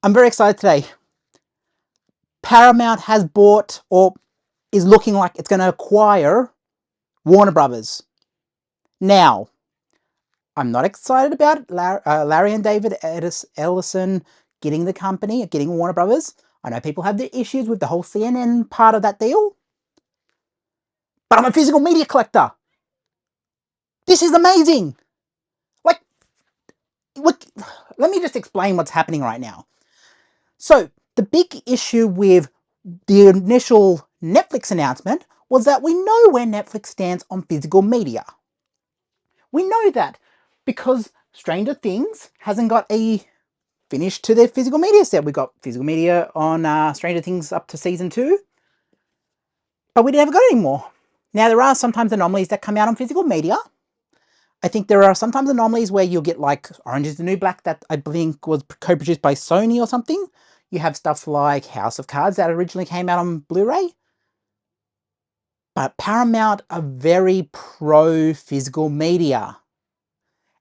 I'm very excited today. Paramount has bought, or is looking like it's going to acquire, Warner Brothers. Now, I'm not excited about Larry and David Ellison getting the company, getting Warner Brothers. I know people have their issues with the whole CNN part of that deal. But I'm a physical media collector. This is amazing. Like, look, let me just explain what's happening right now. So, the big issue with the initial Netflix announcement was that we know where Netflix stands on physical media. We know that because Stranger Things hasn't got a finish to their physical media set. We got physical media on Stranger Things up to season 2, but we never got any more. Now, there are sometimes anomalies that come out on physical media. I think there are sometimes anomalies where you'll get like Orange is the New Black that I think was co-produced by Sony or something. You have stuff like House of Cards that originally came out on Blu-ray. But Paramount are very pro-physical media.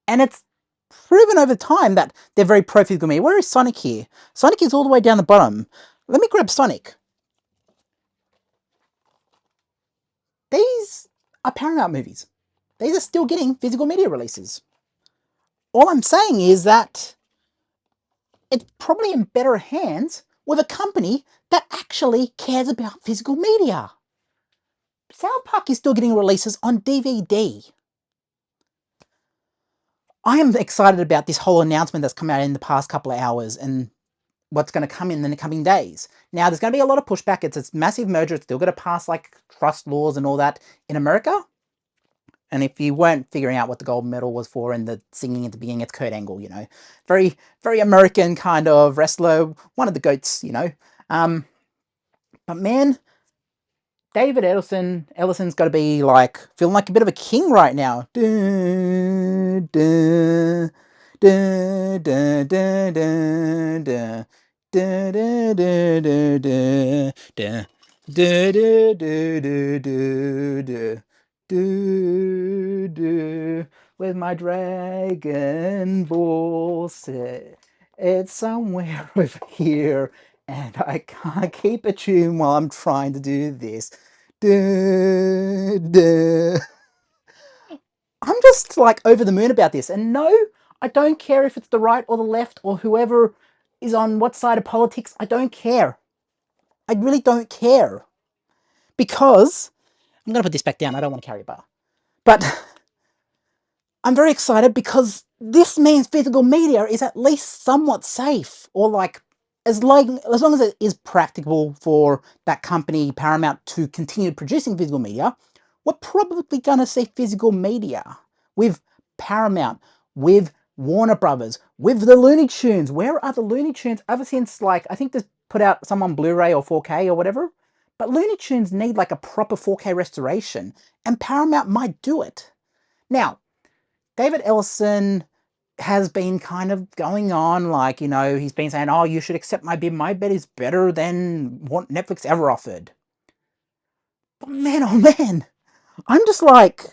And it's proven over time that they're very pro-physical media. Where is Sonic here? Sonic is all the way down the bottom. Let me grab Sonic. These are Paramount movies. These are still getting physical media releases. All I'm saying is that it's probably in better hands with a company that actually cares about physical media. South Park is still getting releases on DVD. I am excited about this whole announcement that's come out in the past couple of hours and what's going to come in the coming days. Now, there's going to be a lot of pushback. It's a massive merger. It's still going to pass like trust laws and all that in America. And if you weren't figuring out what the gold medal was for and the singing at the beginning, it's Kurt Angle, you know. Very, very American kind of wrestler. One of the GOATs, you know. But man, David Ellison's got to be like, feeling like a bit of a king right now. Dun, dun, dun, dun, dun, dun, dun. Da, da, da, da, da, da. Da, da, da, da, da, da. Do, do, with my Dragon Ball set. It's somewhere over here, and I can't keep a tune while I'm trying to do this. Da, da. I'm just like over the moon about this, and no, I don't care if it's the right or the left or whoever is on what side of politics. I don't care. I really don't care. Because, I'm going to put this back down, I don't want to carry a bar. But I'm very excited because this means physical media is at least somewhat safe, or like as long as it is practicable for that company Paramount to continue producing physical media, we're probably going to see physical media with Paramount, with Warner Brothers, with the Looney Tunes. Where are the Looney Tunes ever since, like, I think they put out some on Blu-ray or 4K or whatever, but Looney Tunes need like a proper 4K restoration, and Paramount might do it. Now, David Ellison has been kind of going on, like, you know, he's been saying, oh, you should accept my bid. My bid is better than what Netflix ever offered. But man, oh man, I'm just like,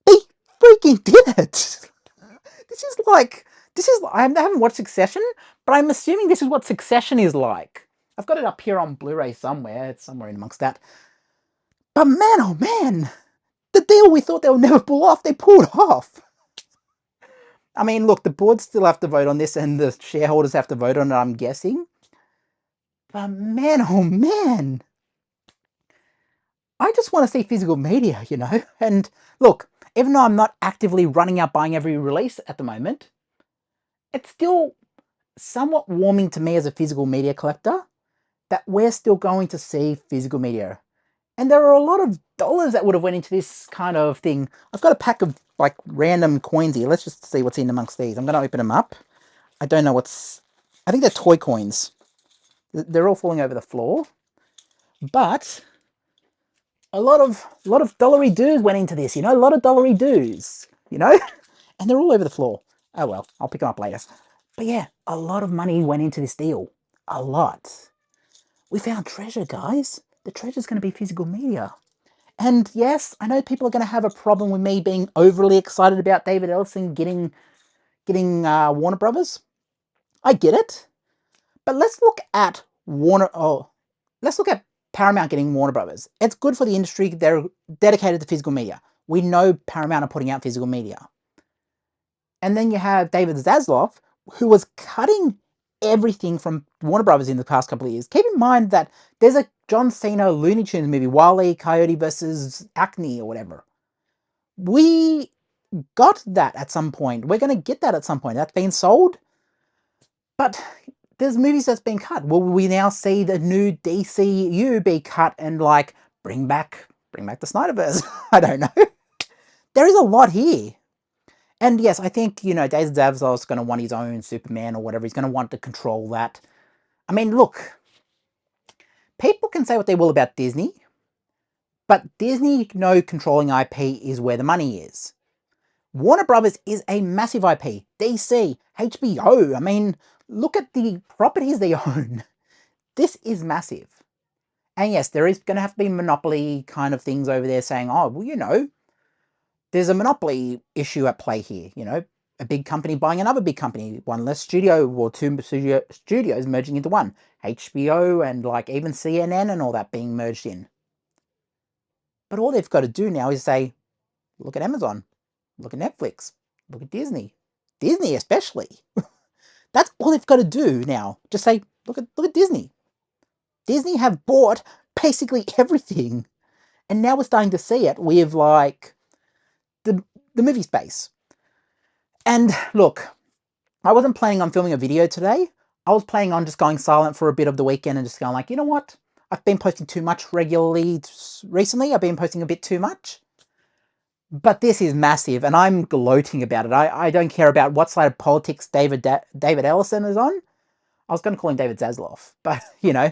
they freaking did it. I haven't watched Succession, but I'm assuming this is what Succession is like. I've got it up here on Blu-ray somewhere. It's somewhere in amongst that. But man, oh man, the deal we thought they would never pull off, they pulled off. I mean, look, the board still have to vote on this and the shareholders have to vote on it, I'm guessing. But man, oh man, I just want to see physical media, you know? And look, even though I'm not actively running out buying every release at the moment, it's still somewhat warming to me as a physical media collector that we're still going to see physical media. And there are a lot of dollars that would have went into this kind of thing. I've got a pack of like random coins here. Let's just see what's in amongst these. I'm going to open them up. I think they're toy coins. They're all falling over the floor. But a lot of dollary dues went into this, you know, a lot of dollary dues, you know, and they're all over the floor. Oh well, I'll pick them up later. But yeah, a lot of money went into this deal. A lot. We found treasure, guys. The treasure's going to be physical media. And yes, I know people are going to have a problem with me being overly excited about David Ellison getting Warner Brothers. I get it. But let's look at let's look at Paramount getting Warner Brothers. It's good for the industry. They're dedicated to physical media. We know Paramount are putting out physical media. And then you have David Zaslav, who was cutting everything from Warner Brothers in the past couple of years. Keep in mind that there's a John Cena Looney Tunes movie, Wile E. Coyote versus Acne or whatever. We got that at some point. We're going to get that at some point. That's been sold. But there's movies that's been cut. Will we now see the new DCU be cut and like bring back the Snyderverse? I don't know. There is a lot here. And yes, I think, you know, David Zavsov's going to want his own Superman or whatever. He's going to want to control that. I mean, look, people can say what they will about Disney, but Disney know controlling IP is where the money is. Warner Brothers is a massive IP. DC, HBO, I mean, look at the properties they own. This is massive. And yes, there is going to have to be monopoly kind of things over there saying, oh, well, you know, there's a monopoly issue at play here. You know, a big company buying another big company, one less studio or two studios merging into one. HBO and like even CNN and all that being merged in. But all they've got to do now is say, look at Amazon, look at Netflix, look at Disney. Disney especially. That's all they've got to do now. Just say, look at Disney. Disney have bought basically everything. And now we're starting to see it with like the movie space. And look, I wasn't planning on filming a video today. I was planning on just going silent for a bit of the weekend and just going like, you know what? I've been posting too much regularly recently. I've been posting a bit too much. But this is massive, and I'm gloating about it. I don't care about what side of politics David Ellison is on. I was going to call him David Zaslav, but, you know,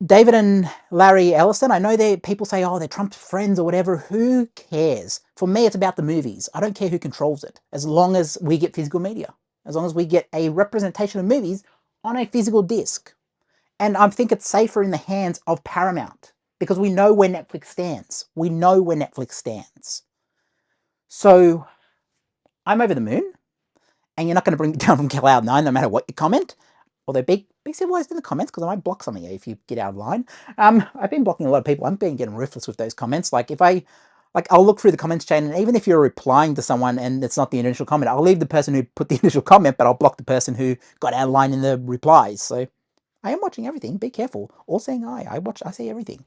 David and Larry Ellison, I know people say, oh, they're Trump's friends or whatever. Who cares? For me, it's about the movies. I don't care who controls it, as long as we get physical media, as long as we get a representation of movies on a physical disc. And I think it's safer in the hands of Paramount, because we know where Netflix stands. We know where Netflix stands. So I'm over the moon, and you're not going to bring me down from Cloud9 no matter what you comment. Although be civilized in the comments, because I might block some of you if you get out of line. I've been blocking a lot of people. I'm getting ruthless with those comments. Like if I'll look through the comments chain, and even if you're replying to someone and it's not the initial comment, I'll leave the person who put the initial comment, but I'll block the person who got out of line in the replies. So I am watching everything. Be careful. All saying I see everything.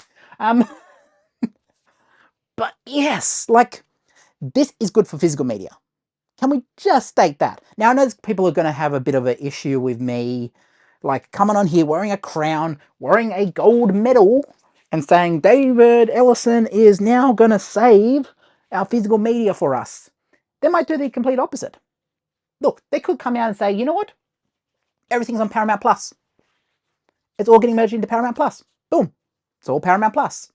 But yes, like this is good for physical media. Can we just state that? Now, I know people are going to have a bit of an issue with me, like, coming on here wearing a crown, wearing a gold medal, and saying David Ellison is now going to save our physical media for us. They might do the complete opposite. Look, they could come out and say, you know what? Everything's on Paramount Plus. It's all getting merged into Paramount Plus. Boom. It's all Paramount Plus.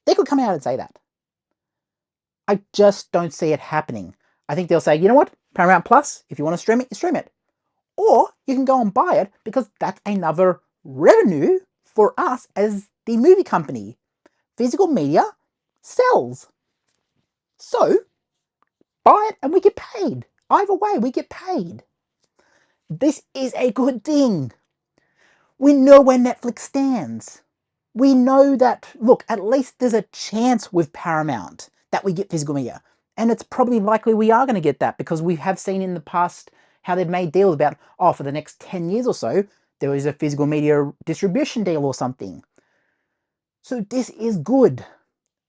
They could come out and say that. I just don't see it happening. I think they'll say, you know what? Paramount Plus, if you want to stream it, you stream it. Or you can go and buy it, because that's another revenue for us as the movie company. Physical media sells. So, buy it and we get paid. Either way, we get paid. This is a good thing. We know where Netflix stands. We know that, look, at least there's a chance with Paramount that we get physical media. And it's probably likely we are going to get that, because we have seen in the past how they've made deals about, oh, for the next 10 years or so, there is a physical media distribution deal or something. So this is good.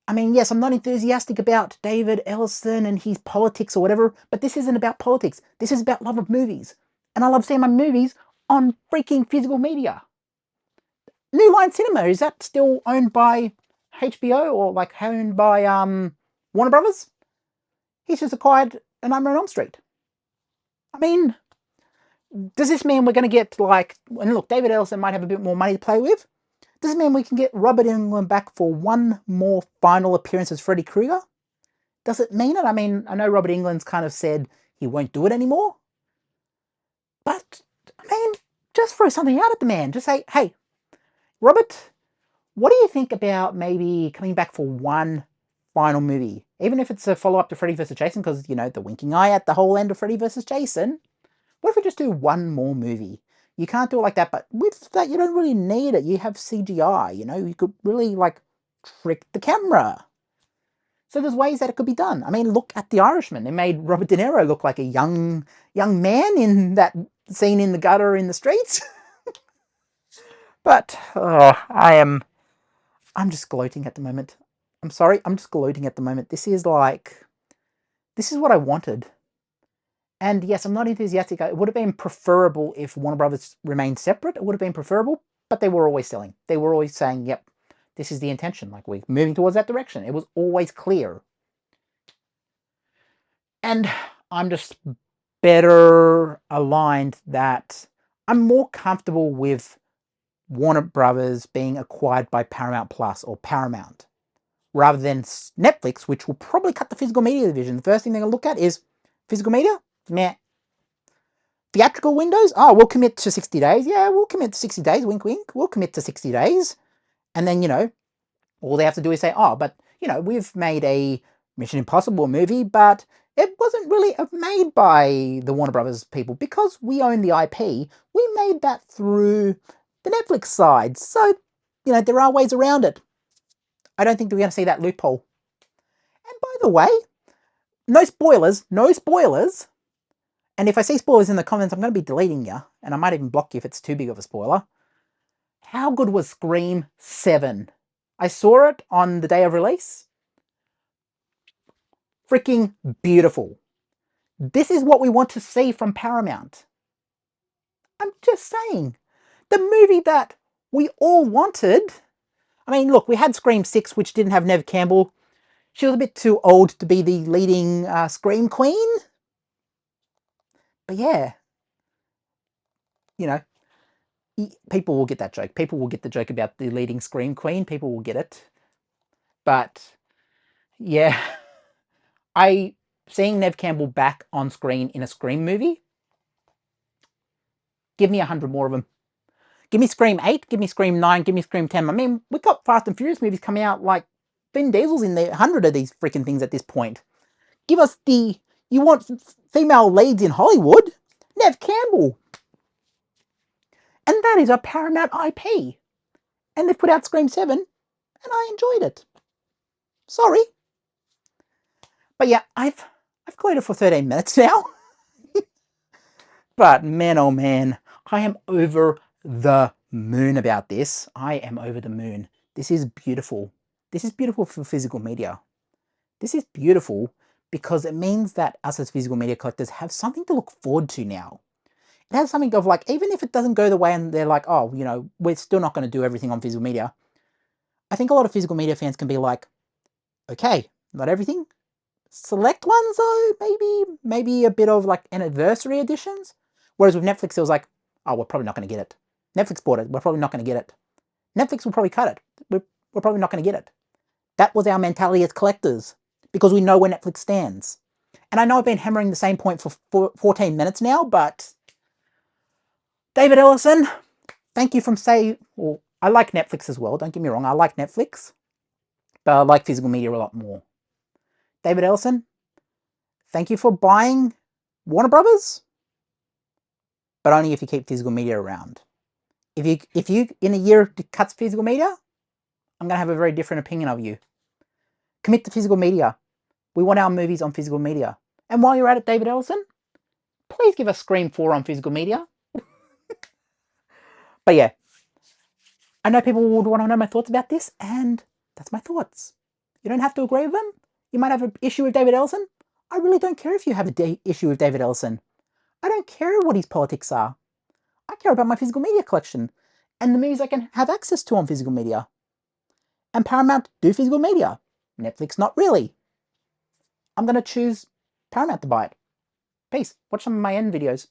I mean, yes, I'm not enthusiastic about David Ellison and his politics or whatever, but this isn't about politics. This is about love of movies. And I love seeing my movies on freaking physical media. New Line Cinema, is that still owned by HBO or like owned by Warner Brothers? He's just acquired a Nightmare on Elm Street. I mean, does this mean we're going to get like, and look, David Ellison might have a bit more money to play with. Does it mean we can get Robert Englund back for one more final appearance as Freddy Krueger? Does it mean it? I mean, I know Robert Englund's kind of said he won't do it anymore. But, I mean, just throw something out at the man. Just say, hey, Robert, what do you think about maybe coming back for one final movie? Even if it's a follow-up to Freddy vs. Jason, because, you know, the winking eye at the whole end of Freddy vs. Jason. What if we just do one more movie? You can't do it like that, but with that, you don't really need it. You have CGI, you know? You could really, like, trick the camera. So there's ways that it could be done. I mean, look at The Irishman. They made Robert De Niro look like a young man in that scene in the gutter in the streets. But, I'm just gloating at the moment. I'm sorry, I'm just gloating at the moment. This is what I wanted. And yes, I'm not enthusiastic. It would have been preferable if Warner Brothers remained separate. It would have been preferable, but they were always selling. They were always saying, yep, this is the intention. Like, we're moving towards that direction. It was always clear. And I'm just better aligned that I'm more comfortable with Warner Brothers being acquired by Paramount Plus or Paramount rather than Netflix, which will probably cut the physical media division. The first thing they're going to look at is physical media? Meh. Theatrical windows? Oh, we'll commit to 60 days. Yeah, we'll commit to 60 days. Wink, wink. We'll commit to 60 days. And then, you know, all they have to do is say, oh, but, you know, we've made a Mission Impossible movie, but it wasn't really made by the Warner Brothers people because we own the IP. We made that through the Netflix side. So, you know, there are ways around it. I don't think we're going to see that loophole. And by the way, no spoilers, no spoilers. And if I see spoilers in the comments, I'm going to be deleting you. And I might even block you if it's too big of a spoiler. How good was Scream 7? I saw it on the day of release. Freaking beautiful. This is what we want to see from Paramount. I'm just saying. The movie that we all wanted. I mean, look, we had Scream 6, which didn't have Neve Campbell. She was a bit too old to be the leading Scream Queen. But yeah, you know, people will get that joke. People will get the joke about the leading Scream Queen. People will get it. But yeah, seeing Neve Campbell back on screen in a Scream movie, give me 100 more of them. Give me Scream 8, give me Scream 9, give me Scream 10. I mean, we've got Fast and Furious movies coming out, like, Vin Diesel's in there, 100 of these freaking things at this point. Give us you want female leads in Hollywood? Neve Campbell. And that is a Paramount IP. And they've put out Scream 7, and I enjoyed it. Sorry. But yeah, I've gloated for 13 minutes now. But man, oh man, I am over the moon about this. I am over the moon. This is beautiful. This is beautiful for physical media. This is beautiful because it means that us as physical media collectors have something to look forward to now. It has something of like, even if it doesn't go the way and they're like, oh, you know, we're still not going to do everything on physical media. I think a lot of physical media fans can be like, okay, not everything. Select ones though, maybe a bit of like anniversary editions. Whereas with Netflix, it was like, oh, we're probably not going to get it. Netflix bought it, we're probably not going to get it. Netflix will probably cut it. We're probably not going to get it. That was our mentality as collectors because we know where Netflix stands. And I know I've been hammering the same point for 14 minutes now, but David Ellison, thank you from well, I like Netflix as well, don't get me wrong, I like Netflix, but I like physical media a lot more. David Ellison, thank you for buying Warner Brothers, but only if you keep physical media around. If you in a year cuts physical media, I'm going to have a very different opinion of you. Commit to physical media. We want our movies on physical media. And while you're at it, David Ellison, please give us Scream 4 on physical media. But yeah, I know people would want to know my thoughts about this, and that's my thoughts. You don't have to agree with them. You might have an issue with David Ellison. I really don't care if you have an issue with David Ellison. I don't care what his politics are. I care about my physical media collection and the movies I can have access to on physical media. And Paramount do physical media. Netflix not really. I'm going to choose Paramount to buy it. Peace. Watch some of my end videos.